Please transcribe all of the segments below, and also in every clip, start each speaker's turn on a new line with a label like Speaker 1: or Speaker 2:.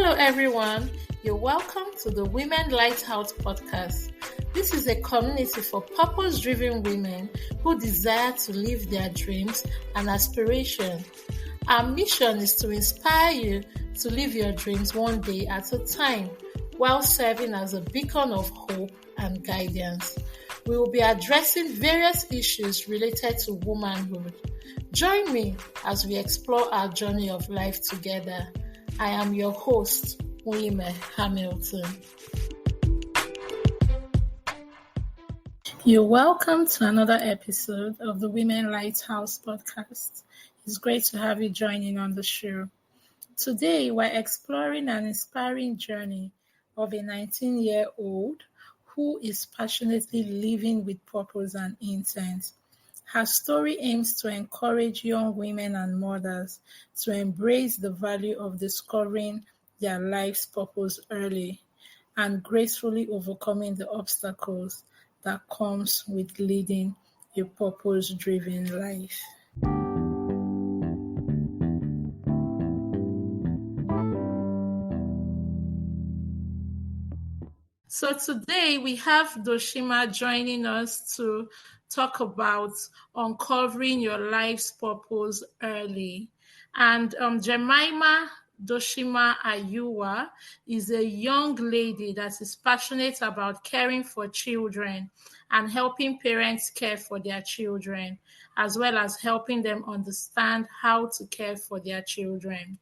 Speaker 1: Hello, everyone. You're welcome to the Women Lighthouse podcast. This is a community for purpose-driven women who desire to live their dreams and aspirations. Our mission is to inspire you to live your dreams one day at a time while serving as a beacon of hope and guidance. We will be addressing various issues related to womanhood. Join me as we explore our journey of life together. I am your host, Jemima Hamilton. You're welcome to another episode of the Women Lighthouse podcast. It's great to have you joining on the show. Today, we're exploring an inspiring journey of a 19-year-old who is passionately living with purpose and intent. Her story aims to encourage young women and mothers to embrace the value of discovering their life's purpose early and gracefully overcoming the obstacles that comes with leading a purpose-driven life. So today we have Jemima joining us to talk about uncovering your life's purpose early. And Jemima Ayuwa is a young lady that is passionate about caring for children and helping parents care for their children, as well as helping them understand how to care for their children.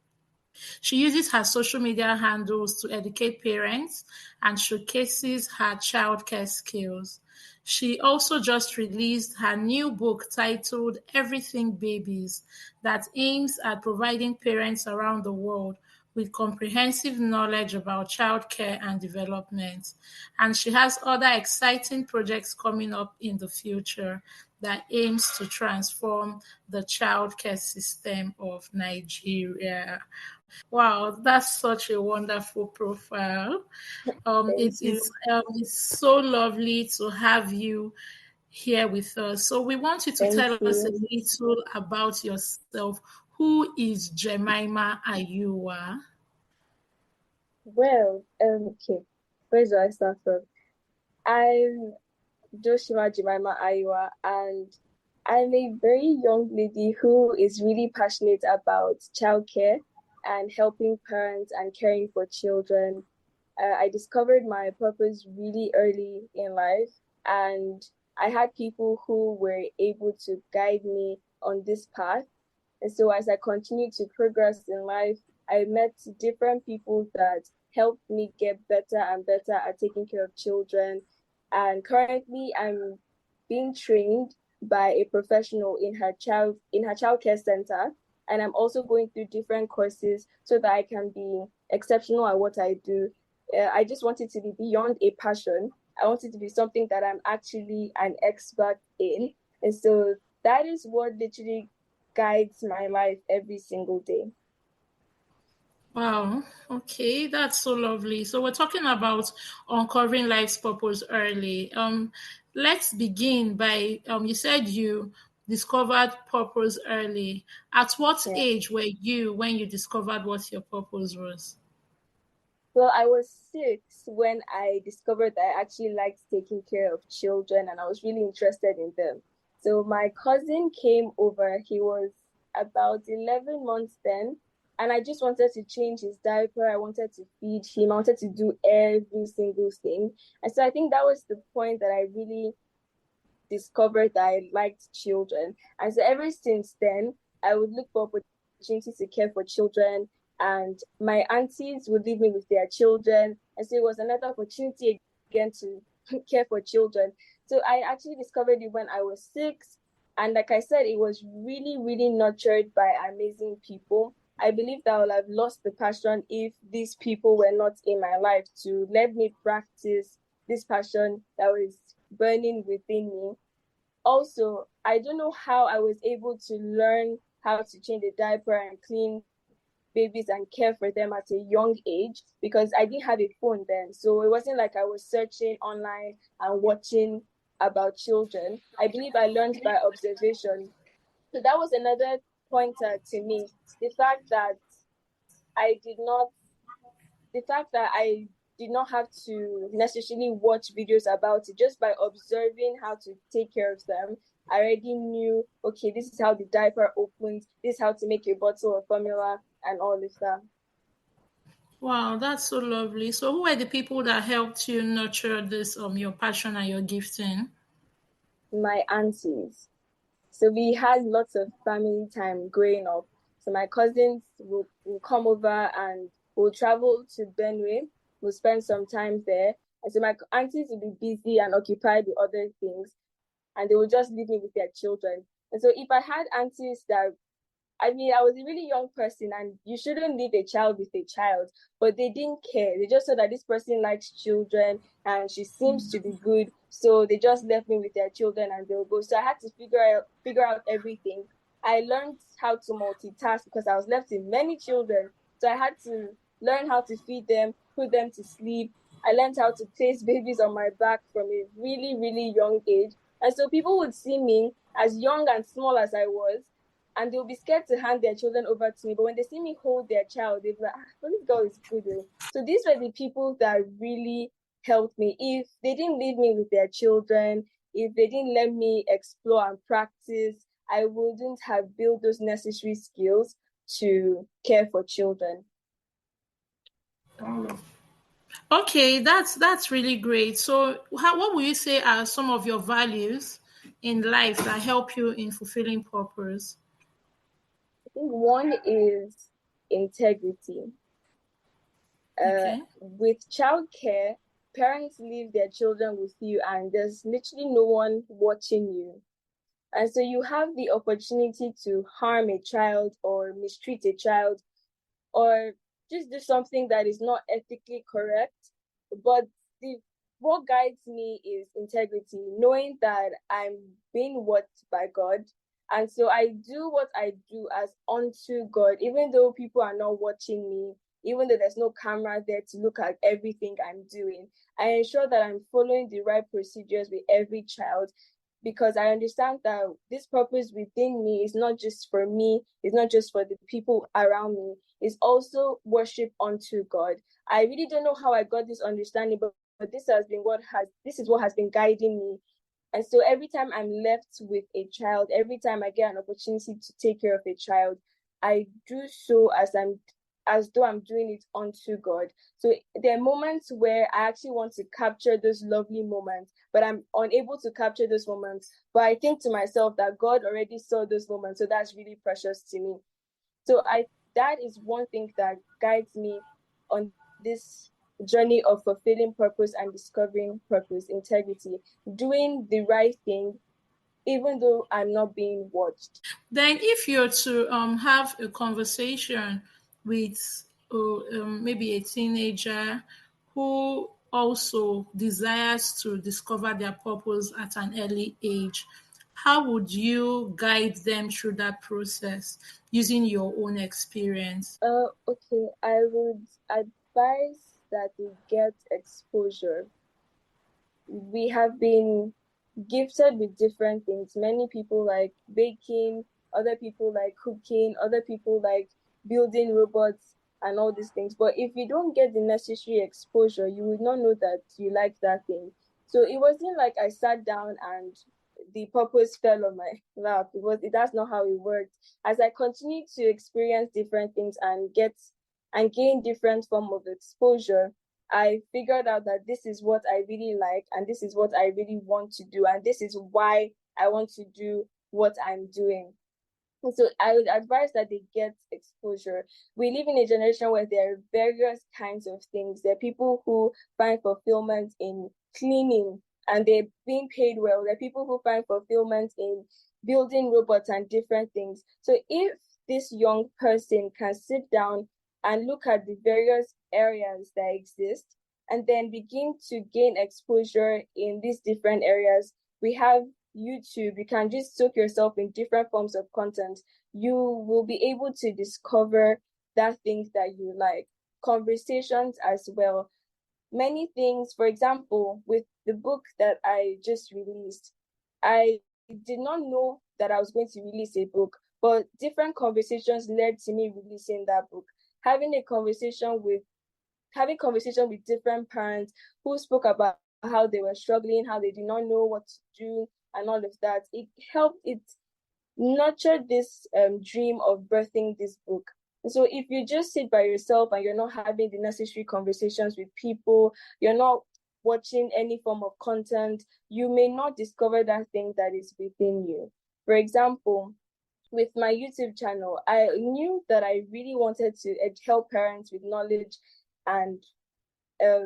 Speaker 1: She uses her social media handles to educate parents and showcases her childcare skills. She also just released her new book titled Everything Babies that aims at providing parents around the world with comprehensive knowledge about childcare and development. And she has other exciting projects coming up in the future that aims to transform the childcare system of Nigeria. Wow, that's such a wonderful profile. It's so lovely to have you here with us. So we want you to tell us a little about yourself. Who is Jemima Ayuwa?
Speaker 2: Well, okay. Where do I start from? I'm Jemima Ayuwa, and I'm a very young lady who is really passionate about childcare and helping parents and caring for children. I discovered my purpose really early in life, and I had people who were able to guide me on this path. And so as I continued to progress in life, I met different people that helped me get better and better at taking care of children. And currently I'm being trained by a professional in her childcare center. And I'm also going through different courses so that I can be exceptional at what I do. I just want it to be beyond a passion. I want it to be something that I'm actually an expert in. And so that is what literally guides my life every single day.
Speaker 1: Wow. Okay, that's so lovely. So we're talking about uncovering life's purpose early. Let's begin by you said you discovered purpose early. At what age were you when you discovered what your purpose was?
Speaker 2: Well, I was 6 when I discovered that I actually liked taking care of children and I was really interested in them. So my cousin came over. He was about 11 months then. And I just wanted to change his diaper. I wanted to feed him. I wanted to do every single thing. And so I think that was the point that I really discovered that I liked children. And so ever since then, I would look for opportunities to care for children. And my aunties would leave me with their children. And so it was another opportunity again to care for children. So I actually discovered it when I was 6. And like I said, it was really, really nurtured by amazing people. I believe that I would have lost the passion if these people were not in my life to let me practice this passion that was burning within me. Also, I don't know how I was able to learn how to change a diaper and clean babies and care for them at a young age because I didn't have a phone then. So it wasn't like I was searching online and watching about children. I believe I learned by observation. So that was another pointer to me. The fact that I did not the fact that I did not have to necessarily watch videos about it, just by observing how to take care of them, I already knew, okay, this is how the diaper opens, this is how to make a bottle of formula, and all of that.
Speaker 1: Wow, that's so lovely. So who were the people that helped you nurture this your passion and your gifting?
Speaker 2: My aunties. So we had lots of family time growing up. So my cousins will come over and we'll travel to Benue. We'll spend some time there. And so my aunties will be busy and occupied with other things, and they will just leave me with their children. And so if I had aunties that, I mean, I was a really young person, and you shouldn't leave a child with a child, but they didn't care. They just saw that this person likes children and she seems to be good. So they just left me with their children and they'll go. So I had to figure out everything. I learned how to multitask because I was left with many children. So I had to learn how to feed them, put them to sleep. I learned how to place babies on my back from a really, really young age. And so people would see me as young and small as I was, and they'll be scared to hand their children over to me. But when they see me hold their child, they'll be like, well, this girl is good. So these were the people that really helped me. If they didn't leave me with their children, if they didn't let me explore and practice, I wouldn't have built those necessary skills to care for children.
Speaker 1: Okay, that's really great. So, what would you say are some of your values in life that help you in fulfilling purpose?
Speaker 2: I think one is integrity.
Speaker 1: Okay.
Speaker 2: With childcare, parents leave their children with you, and there's literally no one watching you. And so you have the opportunity to harm a child or mistreat a child or just do something that is not ethically correct. But the what guides me is integrity, knowing that I'm being watched by God. And so I do what I do as unto God, even though people are not watching me, even though there's no camera there to look at everything I'm doing. I ensure that I'm following the right procedures with every child, because I understand that this purpose within me is not just for me, it's not just for the people around me, it's also worship unto God. I really don't know how I got this understanding, but this is what has been guiding me. And so every time I'm left with a child, every time I get an opportunity to take care of a child, I do so as though I'm doing it unto God. So there are moments where I actually want to capture those lovely moments, but I'm unable to capture those moments. But I think to myself that God already saw those moments, so that's really precious to me. So I that is one thing that guides me on this journey of fulfilling purpose and discovering purpose, integrity, doing the right thing, even though I'm not being watched.
Speaker 1: Then, if you're to have a conversation with maybe a teenager who also desires to discover their purpose at an early age, how would you guide them through that process using your own experience?
Speaker 2: Okay, I would advise that they get exposure. We have been gifted with different things. Many people like baking, other people like cooking, other people like building robots and all these things. But if you don't get the necessary exposure, you would not know that you like that thing. So it wasn't like I sat down and the purpose fell on my lap, because that's not how it worked. As I continued to experience different things and gain different form of exposure, I figured out that this is what I really like and this is what I really want to do, and this is why I want to do what I'm doing. So I would advise that they get exposure. We live in a generation where there are various kinds of things. There are people who find fulfillment in cleaning and they're being paid well. There are people who find fulfillment in building robots and different things. So if this young person can sit down and look at the various areas that exist and then begin to gain exposure in these different areas, we have YouTube. You can just soak yourself in different forms of content. You will be able to discover that things that you like. Conversations as well. Many things, for example, with the book that I just released, I did not know that I was going to release a book, but different conversations led to me releasing that book. Having a conversation with having conversation with different parents who spoke about how they were struggling, how they did not know what to do, and all of that. It helped, it nurtured this dream of birthing this book. And so if you just sit by yourself and you're not having the necessary conversations with people, you're not watching any form of content, you may not discover that thing that is within you. For example, with my YouTube channel, I knew that I really wanted to help parents with knowledge and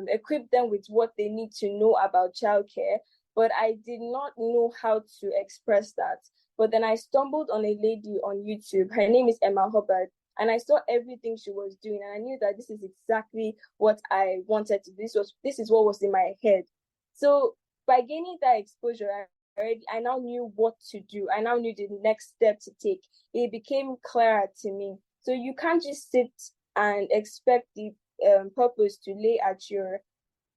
Speaker 2: equip them with what they need to know about childcare, but I did not know how to express that. But then I stumbled on a lady on YouTube. Her name is Emma Hubbard. And I saw everything she was doing, and I knew that this is exactly what I wanted to do. This is what was in my head. So by gaining that exposure, I now knew what to do. I now knew the next step to take. It became clearer to me. So you can't just sit and expect the purpose to lay at your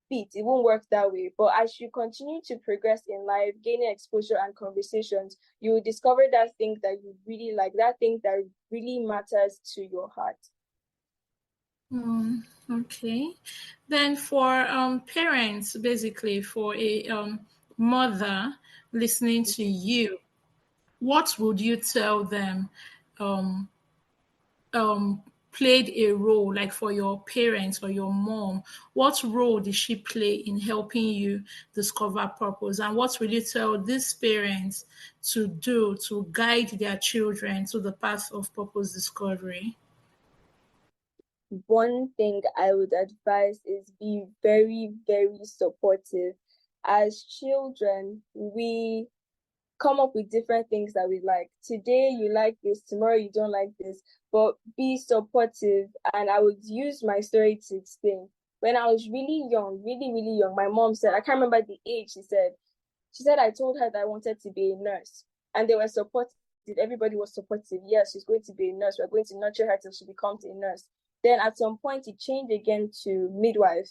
Speaker 2: feet. It won't work that way. But as you continue to progress in life, gaining exposure and conversations, you will discover that thing that you really like, that thing that really matters to your heart.
Speaker 1: Okay. Then for parents, basically for a mother listening to you, what would you tell them um, played a role, like for your parents or your mom? What role did she play in helping you discover purpose? And what will you tell these parents to do to guide their children to the path of purpose discovery?
Speaker 2: One thing I would advise is be very, very supportive. As children, we come up with different things that we like. Today you like this, tomorrow you don't like this, but be supportive. And I would use my story to explain. When I was really young, really, really young, my mom said, I can't remember the age, she said I told her that I wanted to be a nurse. And they were supportive. Everybody was supportive. Yes, she's going to be a nurse. We're going to nurture her till she becomes a nurse. Then at some point, it changed again to midwife.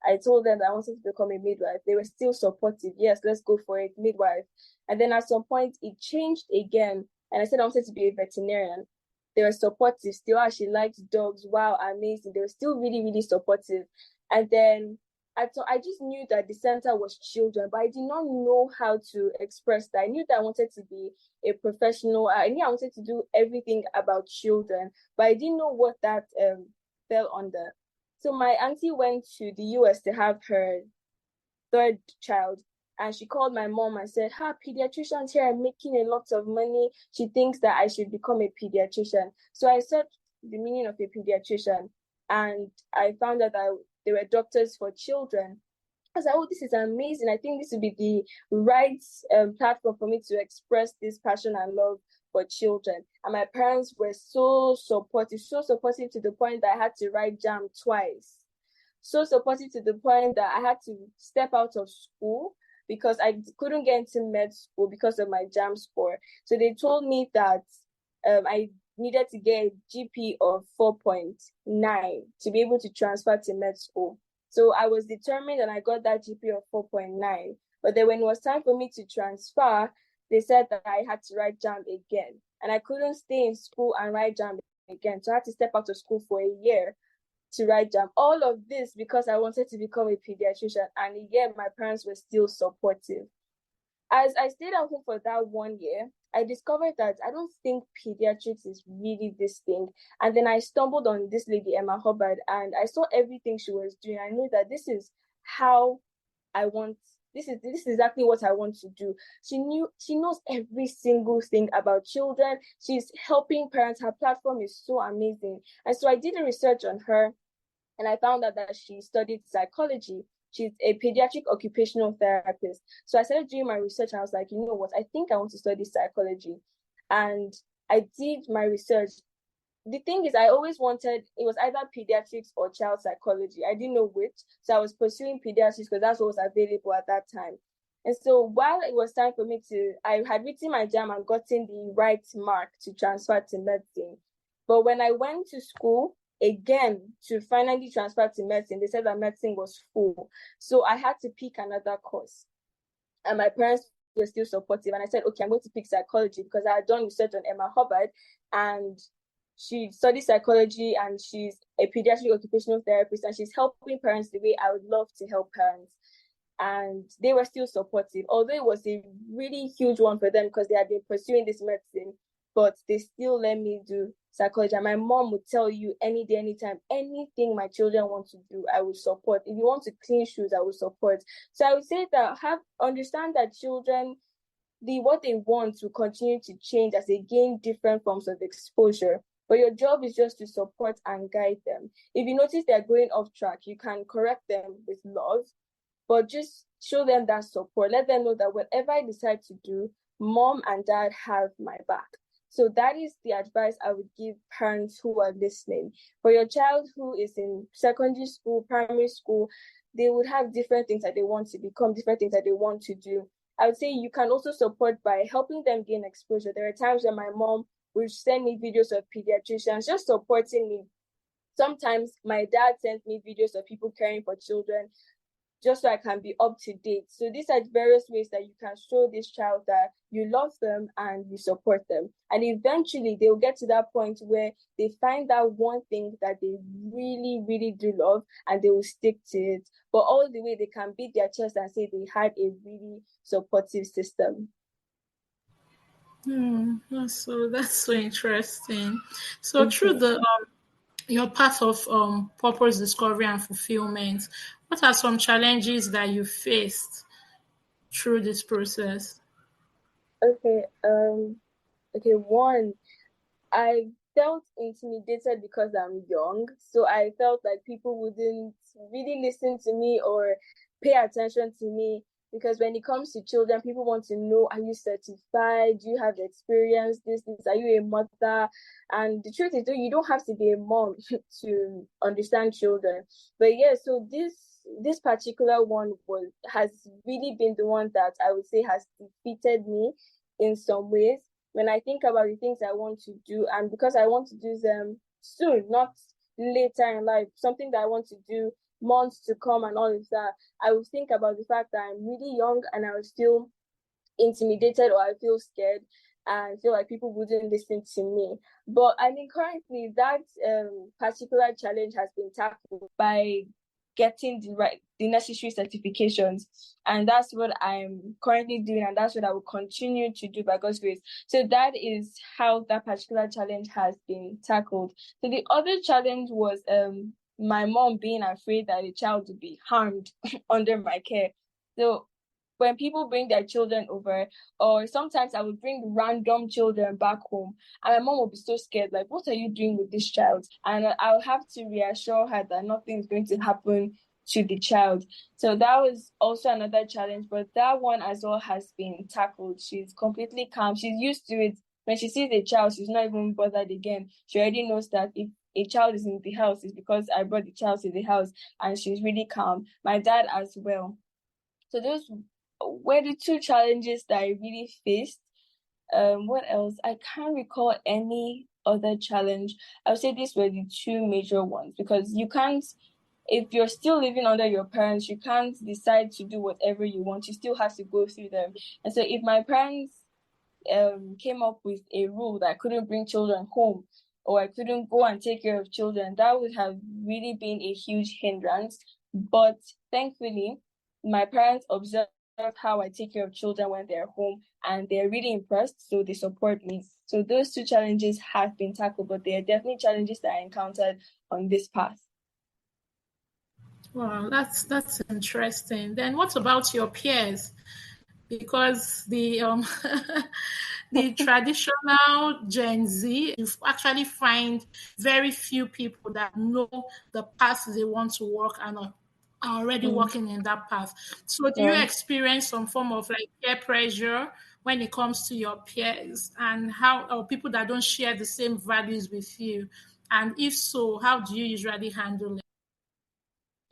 Speaker 2: I told them that I wanted to become a midwife. They were still supportive. Yes, let's go for it, midwife. And then at some point, it changed again. And I said I wanted to be a veterinarian. They were supportive still. She liked dogs. Wow, amazing. They were still really, really supportive. And then I just knew that the center was children, but I did not know how to express that. I knew that I wanted to be a professional. I knew I wanted to do everything about children, but I didn't know what that fell under. So my auntie went to the US to have her third child, and she called my mom and said, pediatricians here are making a lot of money. She thinks that I should become a pediatrician. So I searched the meaning of a pediatrician, and I found out that they were doctors for children. I was like, oh, this is amazing. I think this would be the right platform for me to express this passion and love for children. And my parents were so supportive to the point that I had to write JAM twice. So supportive to the point that I had to step out of school because I couldn't get into med school because of my JAM score. So they told me that I needed to get a GP of 4.9 to be able to transfer to med school. So I was determined and I got that GP of 4.9. But then when it was time for me to transfer, they said that I had to write JAM again. And I couldn't stay in school and write JAM again. So I had to step out of school for a year to write JAM. All of this because I wanted to become a pediatrician. And yet my parents were still supportive. As I stayed at home for that 1 year, I discovered that I don't think pediatrics is really this thing. And then I stumbled on this lady, Emma Hubbard, and I saw everything she was doing. I knew that this is how I want, this is exactly what I want to do. She knows every single thing about children. She's helping parents. Her platform is so amazing. And so I did a research on her, and I found out that she studied psychology. She's a pediatric occupational therapist. So I started doing my research and I was like, you know what, I think I want to study psychology. And I did my research. The thing is, I always wanted, it was either pediatrics or child psychology. I didn't know which. So I was pursuing pediatrics because that's what was available at that time. And so while it was time for me I had written my JAM and gotten the right mark to transfer to medicine. But when I went to school, again, to finally transfer to medicine, they said that medicine was full. So I had to pick another course. And my parents were still supportive. And I said, okay, I'm going to pick psychology because I had done research on Emma Hubbard. And she studies psychology and she's a pediatric occupational therapist, and she's helping parents the way I would love to help parents. And they were still supportive, although it was a really huge one for them because they had been pursuing this medicine, but they still let me do psychology. And my mom would tell you any day, anytime, anything my children want to do, I will support. If you want to clean shoes, I will support. So I would say that understand that children, what they want will continue to change as they gain different forms of exposure. But your job is just to support and guide them. If you notice they're going off track, you can correct them with love, but just show them that support. Let them know that whatever I decide to do, mom and dad have my back. So that is the advice I would give parents who are listening. For your child who is in secondary school, primary school, they would have different things that they want to become, different things that they want to do. I would say you can also support by helping them gain exposure. There are times when my mom would send me videos of pediatricians just supporting me. Sometimes my dad sends me videos of people caring for children just so I can be up to date. So these are various ways that you can show this child that you love them and you support them. And eventually they'll get to that point where they find that one thing that they really, really do love and they will stick to it. But all the way they can beat their chest and say they had a really supportive system.
Speaker 1: That's so interesting. So through the your path of purpose discovery and fulfillment, what are some challenges that you faced through this process?
Speaker 2: Okay. One, I felt intimidated because I'm young. So I felt like people wouldn't really listen to me or pay attention to me. Because when it comes to children, people want to know, are you certified? Do you have experience? This, are you a mother? And the truth is, though, you don't have to be a mom to understand children. But yeah, so this particular one has really been the one that I would say has defeated me in some ways when I think about the things I want to do, and because I want to do them soon, not later in life, something that I want to do months to come and all of that, I will think about the fact that I'm really young and I was still intimidated or I feel scared and feel like people wouldn't listen to me. But I mean, currently that particular challenge has been tackled by getting the necessary certifications, and that's what I'm currently doing, and that's what I will continue to do by God's grace. So that is how that particular challenge has been tackled. So the other challenge was my mom being afraid that the child would be harmed under my care. So when people bring their children over, or sometimes I would bring random children back home, and my mom would be so scared, like, what are you doing with this child? And I'll have to reassure her that nothing is going to happen to the child. So that was also another challenge, but that one as well has been tackled. She's completely calm. She's used to it. When she sees a child, she's not even bothered again. She already knows that if a child is in the house, it's because I brought the child to the house, and she's really calm. My dad as well. So those were the two challenges that I really faced. What else? I can't recall any other challenge. I would say these were the two major ones, because you can't, if you're still living under your parents, you can't decide to do whatever you want. You still have to go through them. And so if my parents came up with a rule that I couldn't bring children home, or I couldn't go and take care of children, that would have really been a huge hindrance. But thankfully, my parents observed how I take care of children when they're home, and they're really impressed, so they support me. So those two challenges have been tackled, but they are definitely challenges that I encountered on this path.
Speaker 1: Wow, that's interesting. Then what about your peers? Because the the traditional Gen Z, you actually find very few people that know the path they want to walk and are already
Speaker 2: Mm,
Speaker 1: walking in that path. So do you
Speaker 2: yeah.
Speaker 1: experience some form of like peer pressure when it comes to your peers, and how, or people that don't share the same values with you? And if so, how do you usually handle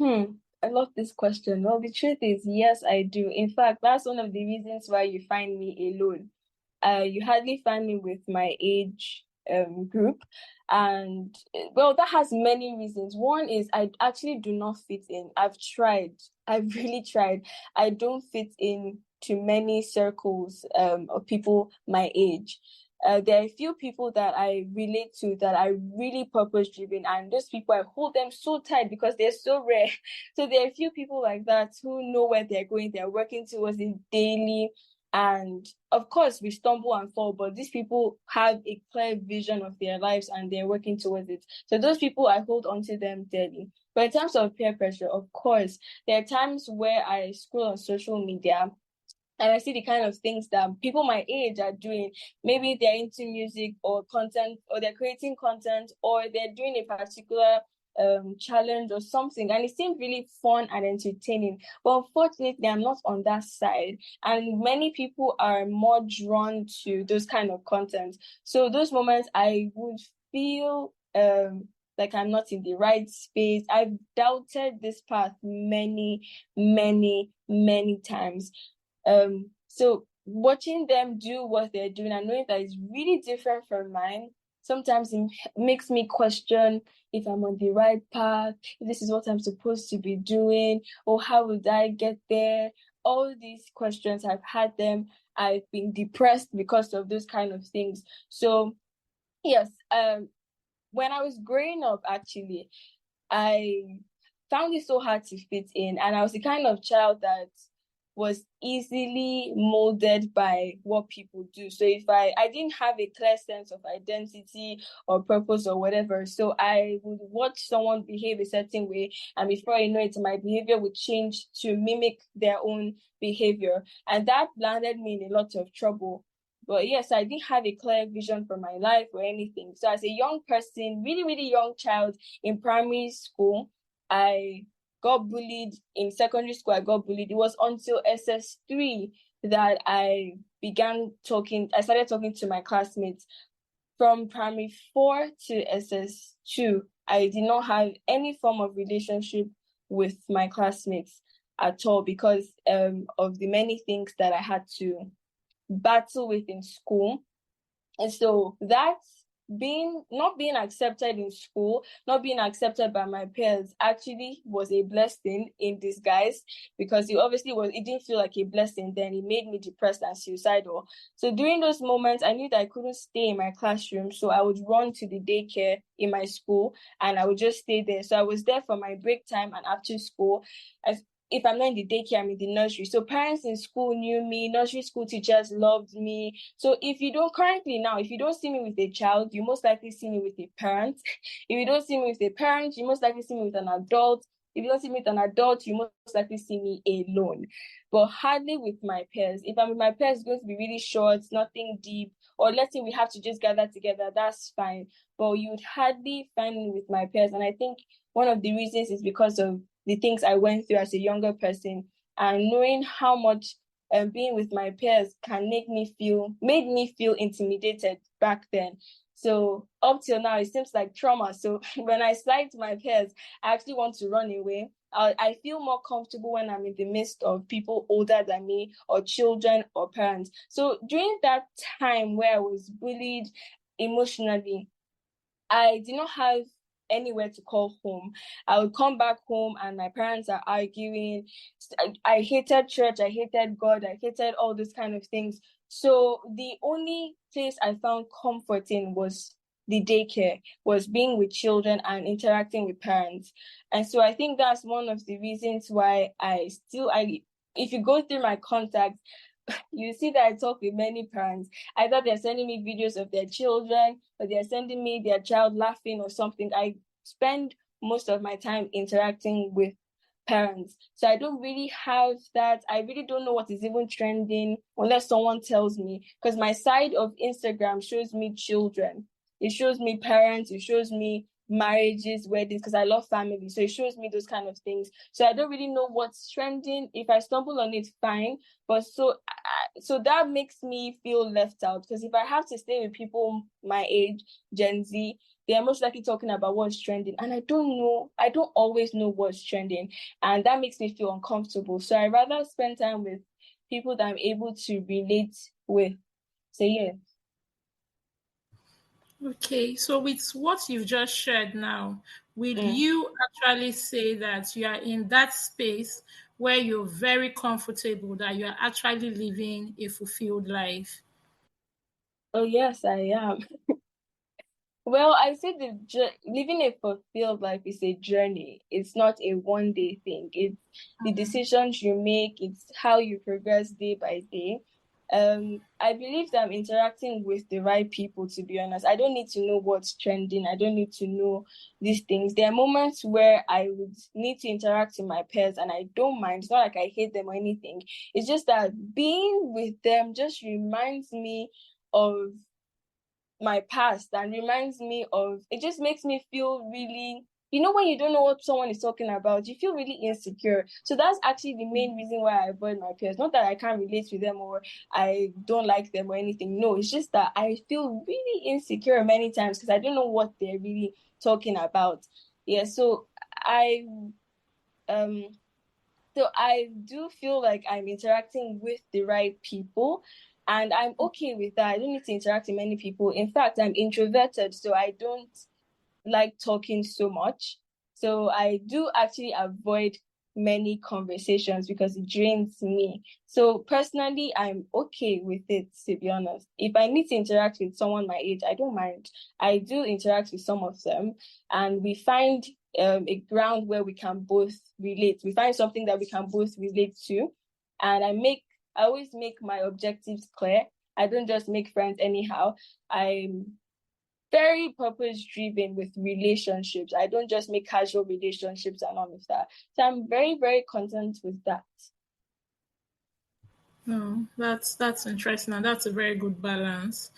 Speaker 1: it?
Speaker 2: I love this question. Well, the truth is, yes, I do. In fact, that's one of the reasons why you find me alone. You hardly find me with my age group. And well, that has many reasons. One is I actually do not fit in. I've tried. I've really tried. I don't fit in to many circles of people my age. There are a few people that I relate to that are really purpose driven, and those people I hold them so tight because they're so rare. So there are a few people like that who know where they're going, they're working towards it daily. And of course, we stumble and fall, but these people have a clear vision of their lives and they're working towards it. So those people, I hold on to them daily. But in terms of peer pressure, of course, there are times where I scroll on social media and I see the kind of things that people my age are doing. Maybe they're into music or content, or they're creating content, or they're doing a particular challenge or something, and it seems really fun and entertaining. But unfortunately, I'm not on that side, and many people are more drawn to those kind of content. So those moments, I would feel like I'm not in the right space. I've doubted this path many times. So watching them do what they're doing and knowing that it's really different from mine, sometimes it makes me question if I'm on the right path, if this is what I'm supposed to be doing, or how would I get there? All these questions, I've had them. I've been depressed because of those kind of things. So yes, when I was growing up, actually, I found it so hard to fit in. And I was the kind of child that was easily molded by what people do. So if I didn't have a clear sense of identity or purpose or whatever, so I would watch someone behave a certain way, and before you know it, my behavior would change to mimic their own behavior. And that landed me in a lot of trouble. But yes, I didn't have a clear vision for my life or anything. So as a young person, really young child in primary school, I got bullied. In secondary school, I got bullied. It was until SS3 that I started talking to my classmates. From primary 4 to SS2, I did not have any form of relationship with my classmates at all because of the many things that I had to battle with in school. And so that's not being accepted in school, not being accepted by my peers actually was a blessing in disguise, because it didn't feel like a blessing then. It made me depressed and suicidal. So during those moments, I knew that I couldn't stay in my classroom. So I would run to the daycare in my school and I would just stay there. So I was there for my break time and after school. If I'm not in the daycare, I'm in the nursery. So parents in school knew me, nursery school teachers loved me. So if you don't see me with a child, you most likely see me with a parent. If you don't see me with a parent, you most likely see me with an adult. If you don't see me with an adult, you most likely see me alone. But hardly with my peers. If I'm with my peers, it's going to be really short, nothing deep. Or let's say we have to just gather together, that's fine. But you'd hardly find me with my peers. And I think one of the reasons is because of the things I went through as a younger person, and knowing how much being with my peers can made me feel intimidated back then. So up till now, it seems like trauma. So when I slide to my peers, I actually want to run away. I feel more comfortable when I'm in the midst of people older than me, or children or parents. So during that time where I was bullied emotionally, I did not have anywhere to call home. I would come back home and my parents are arguing. I hated church, I hated God, I hated all those kind of things. So the only place I found comfort in was the daycare, was being with children and interacting with parents. And so I think that's one of the reasons why if you go through my contacts, you see that I talk with many parents. Either they're sending me videos of their children, or they're sending me their child laughing or something. I spend most of my time interacting with parents. So I don't really have that. I really don't know what is even trending unless someone tells me, because my side of Instagram shows me children. It shows me parents. It shows me marriages, weddings, because I love family. So it shows me those kind of things. So I don't really know what's trending. If I stumble on it, fine. But so that makes me feel left out, because if I have to stay with people my age, Gen Z, they're most likely talking about what's trending, and I don't always know what's trending, and that makes me feel uncomfortable. So I rather spend time with people that I'm able to relate with. So yeah.
Speaker 1: Okay, so with what you've just shared now, will
Speaker 2: Mm.
Speaker 1: you actually say that you are in that space where you're very comfortable, that you are actually living a fulfilled life?
Speaker 2: Oh, yes, I am. Well, I say living a fulfilled life is a journey. It's not a one day thing. It's the decisions you make, it's how you progress day by day. I believe that I'm interacting with the right people, to be honest. I don't need to know what's trending. I don't need to know these things. There are moments where I would need to interact with my peers and I don't mind. It's not like I hate them or anything. It's just that being with them just reminds me of my past and reminds me of, it just makes me feel really, when you don't know what someone is talking about, you feel really insecure. So that's actually the main reason why I avoid my peers. Not that I can't relate with them or I don't like them or anything. No, it's just that I feel really insecure many times because I don't know what they're really talking about. Yeah, um so I do feel like I'm interacting with the right people, and I'm okay with that. I don't need to interact with many people. In fact, I'm introverted, so I don't like talking so much. So I do actually avoid many conversations because it drains me. So personally, I'm okay with it, to be honest. If I need to interact with someone my age, I don't mind. I do interact with some of them, and we find a ground where we can both relate. We find something that we can both relate to. And I always make my objectives clear. I don't just make friends anyhow. I'm very purpose driven with relationships. I don't just make casual relationships and all of that. So I'm very, very content with that.
Speaker 1: No, that's interesting, and that's a very good balance.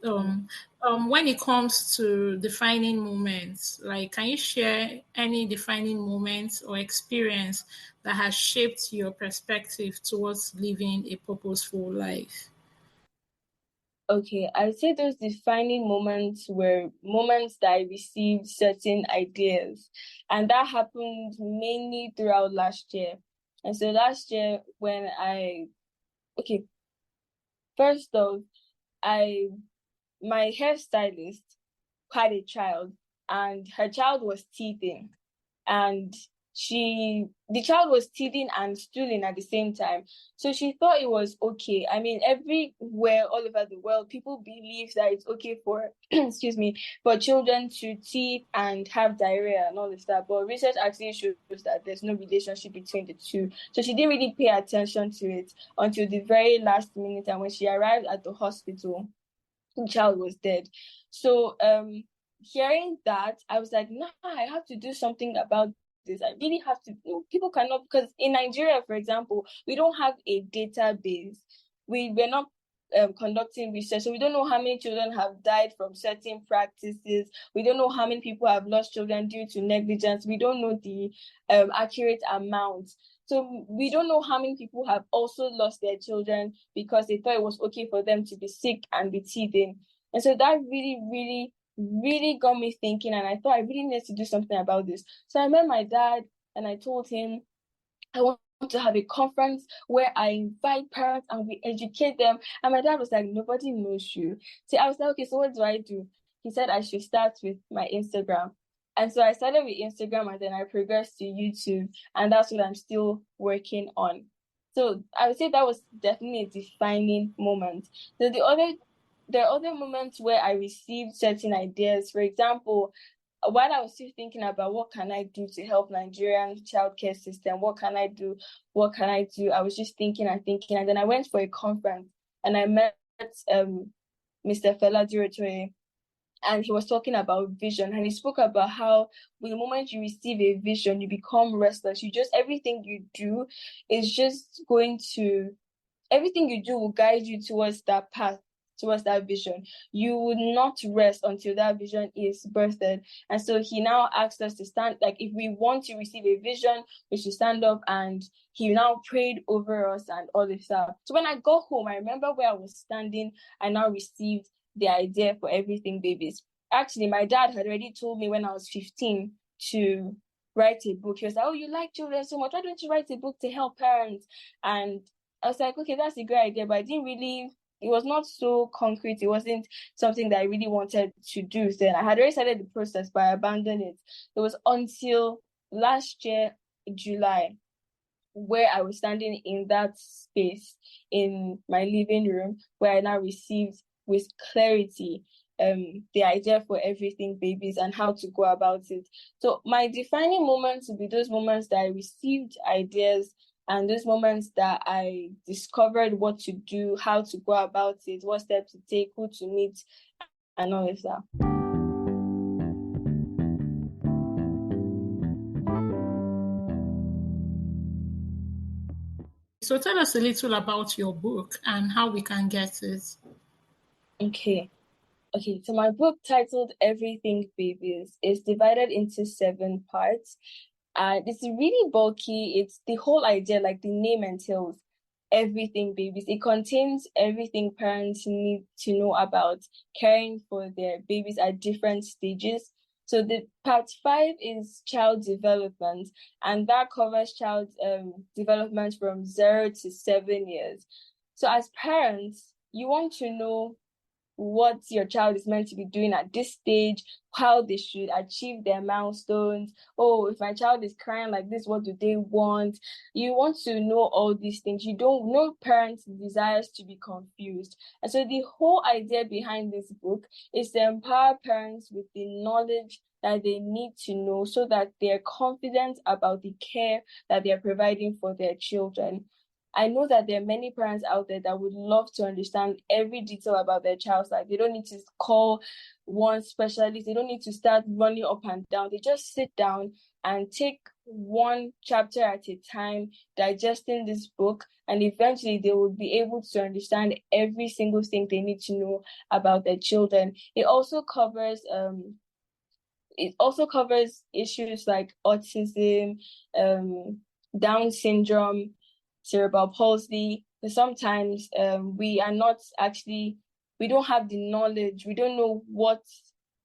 Speaker 2: Mm.
Speaker 1: Um, when it comes to defining moments, like, can you share any defining moments or experience that has shaped your perspective towards living a purposeful life?
Speaker 2: Okay, I would say those defining moments were moments that I received certain ideas, and that happened mainly throughout last year. And so last year, okay, first off, I my hairstylist had a child, and her child was teething, and the child was teething and stooling at the same time. So she thought it was okay. I mean, everywhere all over the world, people believe that it's okay for excuse me, for children to teeth and have diarrhea and all of that. But research actually shows that there's no relationship between the two. So she didn't really pay attention to it until the very last minute. And when she arrived at the hospital, the child was dead. So hearing that, I was like, nah, I have to do something about this. I really have to. People cannot, because in Nigeria, for example, we don't have a database. We're not conducting research, so we don't know how many children have died from certain practices. We don't know how many people have lost children due to negligence. We don't know the accurate amount. So we don't know how many people have also lost their children because they thought it was okay for them to be sick and be teething. And so that really, really, really got me thinking. And I thought I really need to do something about this. So I met my dad and I told him, I want to have a conference where I invite parents and we educate them. And my dad was like, nobody knows you. So I was like, okay, so what do I do? He said I should start with my Instagram. And so I started with Instagram and then I progressed to YouTube. And that's what I'm still working on. So I would say that was definitely a defining moment. So there are other moments where I received certain ideas. For example, while I was still thinking about what can I do to help Nigerian childcare system, what can I do, I was just thinking and thinking, and then I went for a conference and I met Mr. Fela Duratoye, and he was talking about vision, and he spoke about how the moment you receive a vision, you become restless. Everything you do is just going to everything you do will guide you towards that path, towards that vision. You would not rest until that vision is birthed. And so he now asked us to stand, like if we want to receive a vision, we should stand up, and he now prayed over us and all this stuff. So when I got home, I remember where I was standing, I now received the idea for Everything Babies. Actually, my dad had already told me when I was 15 to write a book. He was like, oh, you like children so much, why don't you write a book to help parents? And I was like, okay, that's a great idea, but it was not so concrete. It wasn't something that I really wanted to do then. I had already started the process, but I abandoned it. It was until last year, July, where I was standing in that space in my living room, where I now received with clarity the idea for everything babies and how to go about it. So my defining moments would be those moments that I received ideas and those moments that I discovered what to do, how to go about it, what steps to take, who to meet, and all of that.
Speaker 1: So tell us a little about your book and how we can get it.
Speaker 2: Okay. Okay, so my book titled Everything Babies is divided into 7 parts. And it's really bulky. It's the whole idea, like the name entails everything babies. It contains everything parents need to know about caring for their babies at different stages. So the part 5 is child development, and that covers child development from 0 to 7 years. So as parents, you want to know what your child is meant to be doing at this stage, how they should achieve their milestones. Oh, if my child is crying like this, what do they want? You want to know all these things. You don't know parents' desires to be confused. And so the whole idea behind this book is to empower parents with the knowledge that they need to know so that they're confident about the care that they're providing for their children. I know that there are many parents out there that would love to understand every detail about their child's life. They don't need to call one specialist. They don't need to start running up and down. They just sit down and take one chapter at a time, digesting this book, and eventually they will be able to understand every single thing they need to know about their children. It also covers issues like autism, Down syndrome, cerebral palsy. Sometimes we don't have the knowledge. We don't know what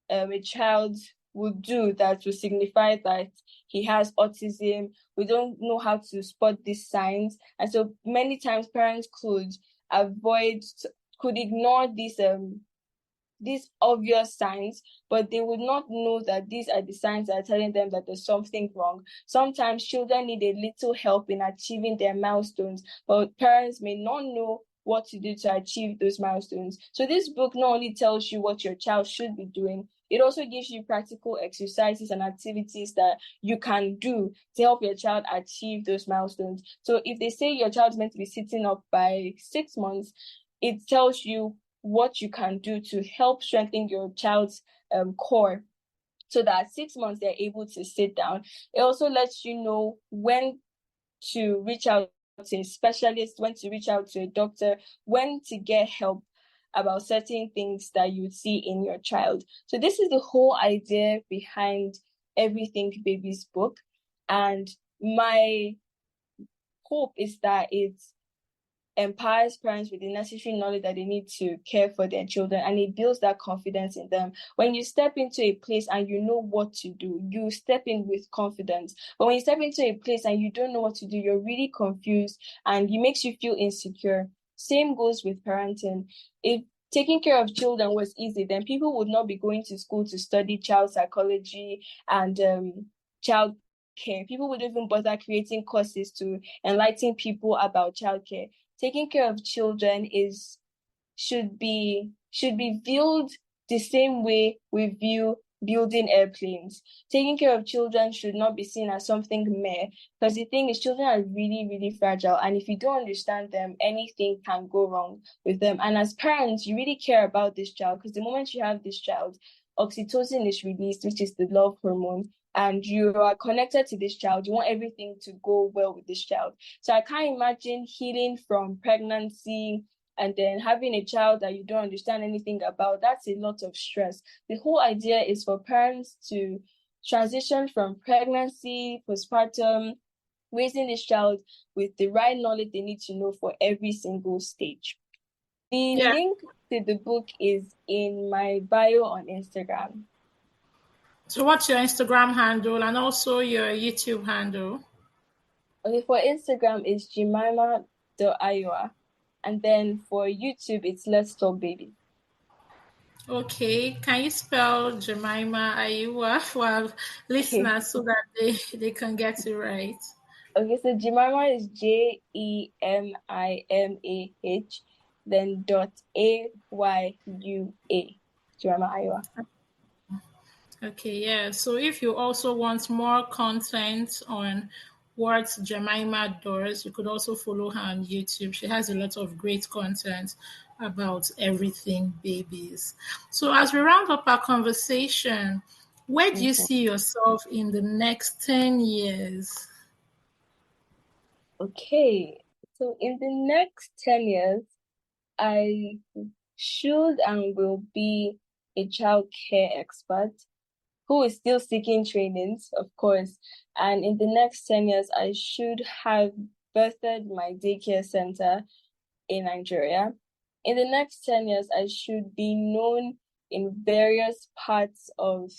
Speaker 2: a child would do that will signify that he has autism. We don't know how to spot these signs. And so many times parents could ignore these obvious signs, but they would not know that these are the signs that are telling them that there's something wrong. Sometimes children need a little help in achieving their milestones, but parents may not know what to do to achieve those milestones. So this book not only tells you what your child should be doing, it also gives you practical exercises and activities that you can do to help your child achieve those milestones. So if they say your child's meant to be sitting up by 6 months, it tells you what you can do to help strengthen your child's core so that at 6 months they're able to sit down. It also lets you know when to reach out to a specialist, when to reach out to a doctor, when to get help about certain things that you see in your child. So this is the whole idea behind Everything Babies book. And my hope is that it's empowers parents with the necessary knowledge that they need to care for their children, and it builds that confidence in them. When you step into a place and you know what to do, you step in with confidence. But when you step into a place and you don't know what to do, you're really confused and it makes you feel insecure. Same goes with parenting. If taking care of children was easy, then people would not be going to school to study child psychology and child care. People would even bother creating courses to enlighten people about childcare. Taking care of children should be viewed the same way we view building airplanes. Taking care of children should not be seen as something mere, because the thing is, children are really, really fragile, and if you don't understand them, anything can go wrong with them. And as parents, you really care about this child, because the moment you have this child, oxytocin is released, which is the love hormone, and you are connected to this child. You want everything to go well with this child. So I can't imagine healing from pregnancy and then having a child that you don't understand anything about. That's a lot of stress. The whole idea is for parents to transition from pregnancy, postpartum, raising this child with the right knowledge they need to know for every single stage. The link to the book is in my bio on Instagram.
Speaker 1: So what's your Instagram handle and also your YouTube handle?
Speaker 2: Okay, for Instagram it's Jemima.Iowa. And then for YouTube it's Let's Talk Baby.
Speaker 1: Okay, can you spell Jemima Ayuwa for our listeners so that they can get it right?
Speaker 2: Okay, so Jemima is Jemimah, then .AYUA. Jemima Iowa.
Speaker 1: Okay, yeah. So if you also want more content on what Jemima does, you could also follow her on YouTube. She has a lot of great content about everything babies. So as we round up our conversation, where do you
Speaker 2: Mhm.
Speaker 1: see yourself in the next 10 years?
Speaker 2: Okay, so in the next 10 years, I should and will be a child care expert who is still seeking trainings, of course. And in the next 10 years, I should have birthed my daycare center in Nigeria. In the next 10 years, I should be known in various parts of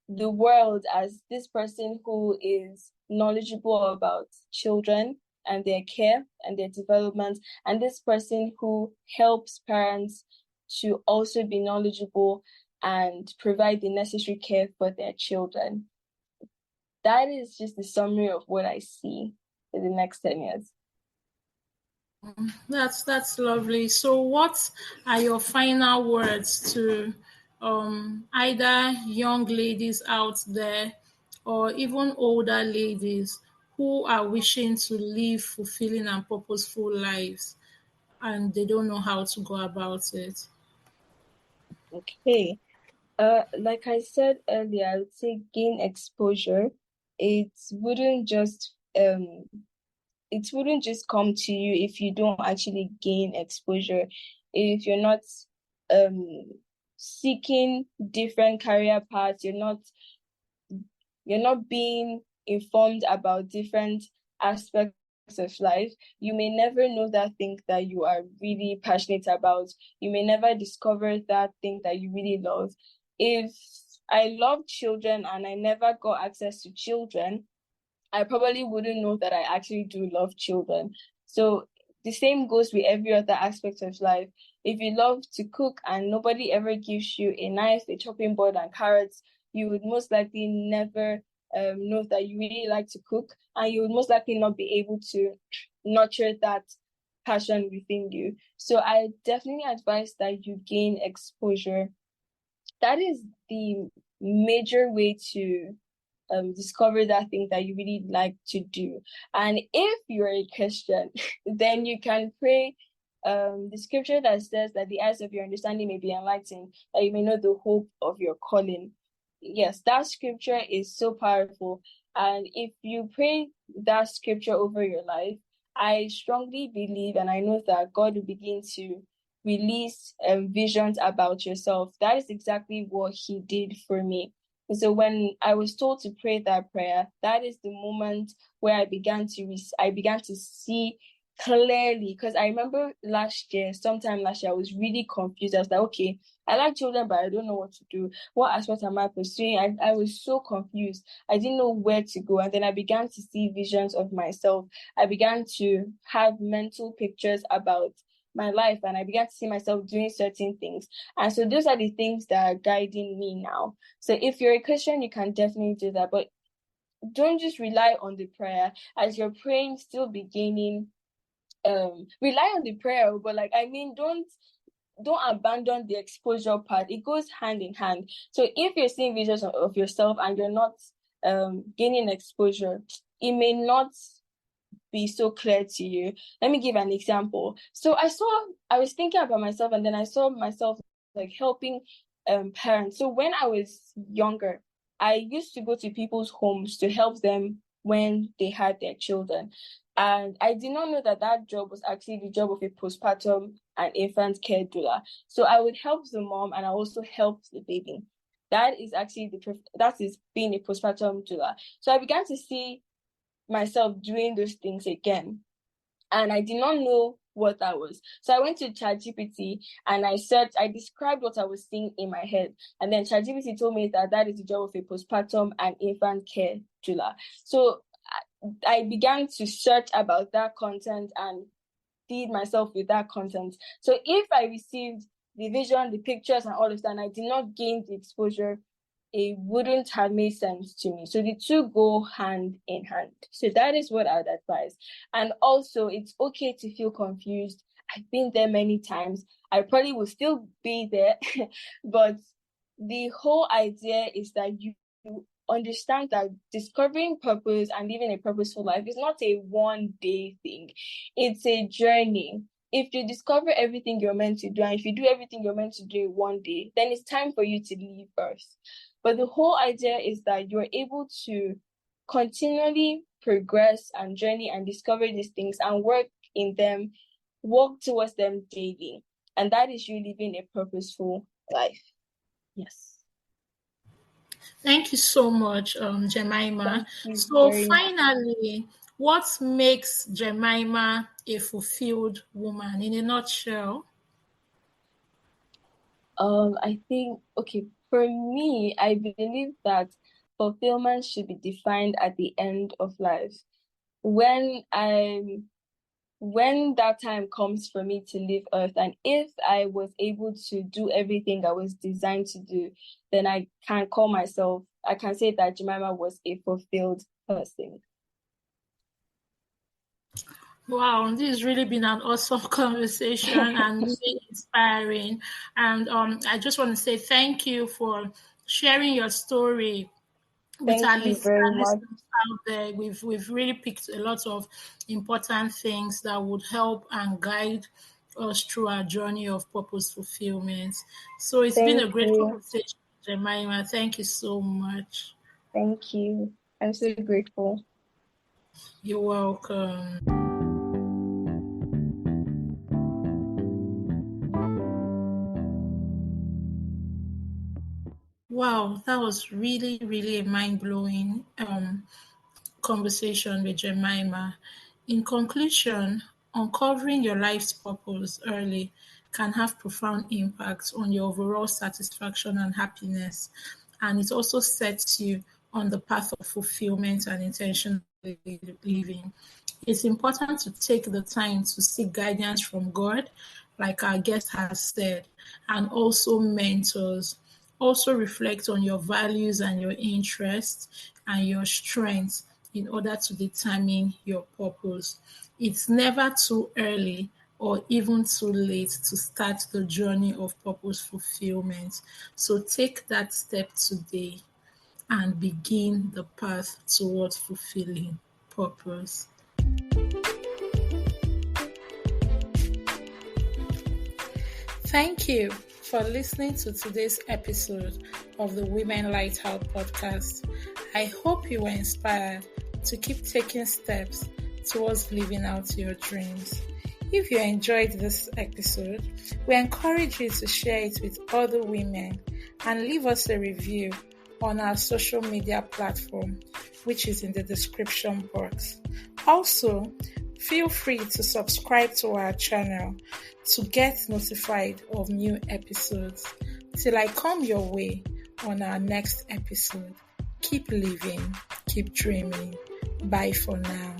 Speaker 2: the world as this person who is knowledgeable about children and their care and their development, and this person who helps parents to also be knowledgeable and provide the necessary care for their children. That is just the summary of what I see in the next 10 years.
Speaker 1: That's lovely. So, what are your final words to either young ladies out there or even older ladies who are wishing to live fulfilling and purposeful lives and they don't know how to go about it?
Speaker 2: Okay. Like I said earlier, I would say gain exposure. It wouldn't just um it wouldn't just come to you if you don't actually gain exposure. If you're not um seeking different career paths, you're not being informed about different aspects of life, you may never know that thing that you are really passionate about. You may never discover that thing that you really love. If I love children and I never got access to children, I probably wouldn't know that I actually do love children. So the same goes with every other aspect of life. If you love to cook and nobody ever gives you a knife, a chopping board, and carrots, you would most likely never know that you really like to cook, and you would most likely not be able to nurture that passion within you. So I definitely advise that you gain exposure. That is the major way to discover that thing that you really like to do. And if you're a Christian, then you can pray the scripture that says that the eyes of your understanding may be enlightened, that you may know the hope of your calling. Yes, that scripture is so powerful. And if you pray that scripture over your life, I strongly believe and I know that God will begin to release visions about yourself. That is exactly what He did for me. So when I was told to pray that prayer, that is the moment where I began to see clearly. Because I remember sometime last year, I was really confused. I was like, okay, I like children, but I don't know what to do. What aspect am I pursuing? I was so confused. I didn't know where to go. And then I began to see visions of myself. I began to have mental pictures about my life, and I began to see myself doing certain things. And so those are the things that are guiding me now. So if you're a Christian, you can definitely do that. But don't just rely on the prayer. As you're praying, still be gaining rely on the prayer, but don't abandon the exposure part. It goes hand in hand. So if you're seeing visions of yourself and you're not gaining exposure, it may not be so clear to you. Let me give an example. So I was thinking about myself, and then I saw myself like helping parents. So when I was younger, I used to go to people's homes to help them when they had their children. And I did not know that that job was actually the job of a postpartum and infant care doula. So I would help the mom and I also helped the baby. That is actually that is being a postpartum doula. So I began to see myself doing those things again. And I did not know what that was. So I went to ChatGPT and I described what I was seeing in my head. And then ChatGPT told me that that is the job of a postpartum and infant care doula. So I began to search about that content and feed myself with that content. So if I received the vision, the pictures, and all of that, and I did not gain the exposure, it wouldn't have made sense to me. So the two go hand in hand. So that is what I would advise. And also, it's okay to feel confused I've been there many times. I probably will still be there, but the whole idea is that you understand that discovering purpose and living a purposeful life is not a one-day thing. It's a journey. If you discover everything you're meant to do, and if you do everything you're meant to do in one day, then it's time for you to leave Earth. But the whole idea is that you're able to continually progress and journey and discover these things and work in them, walk towards them daily. And that is you living a purposeful life. Yes.
Speaker 1: Thank you so much, Jemima.
Speaker 2: Thank you
Speaker 1: So
Speaker 2: very much.
Speaker 1: finally, what makes Jemima a fulfilled woman in a nutshell?
Speaker 2: I think, okay, for me, I believe that fulfillment should be defined at the end of life. When when that time comes for me to leave Earth, and if I was able to do everything I was designed to do, then I can say that Jemima was a fulfilled person.
Speaker 1: Wow, this has really been an awesome conversation and really inspiring. And I just want to say thank you for sharing your story with
Speaker 2: Thank you very
Speaker 1: our
Speaker 2: much.
Speaker 1: listeners out there. We've really picked a lot of important things that would help and guide us through our journey of purpose fulfillment. So it's been
Speaker 2: Thank
Speaker 1: a great
Speaker 2: you.
Speaker 1: conversation, Jemima. Thank you so much.
Speaker 2: Thank you. I'm so grateful.
Speaker 1: You're welcome. Wow, that was really, really a mind-blowing conversation with Jemima. In conclusion, uncovering your life's purpose early can have profound impacts on your overall satisfaction and happiness, and it also sets you on the path of fulfillment and intentional living. It's important to take the time to seek guidance from God, like our guest has said, and also mentors. Also reflect on your values and your interests and your strengths in order to determine your purpose. It's never too early or even too late to start the journey of purpose fulfillment. So take that step today and begin the path towards fulfilling purpose. Thank you for listening to today's episode of the Women Lighthouse podcast. I hope you were inspired to keep taking steps towards living out your dreams. If you enjoyed this episode, we encourage you to share it with other women and leave us a review on our social media platform, which is in the description box. Also, feel free to subscribe to our channel to get notified of new episodes. Till I come your way on our next episode, keep living, keep dreaming. Bye for now.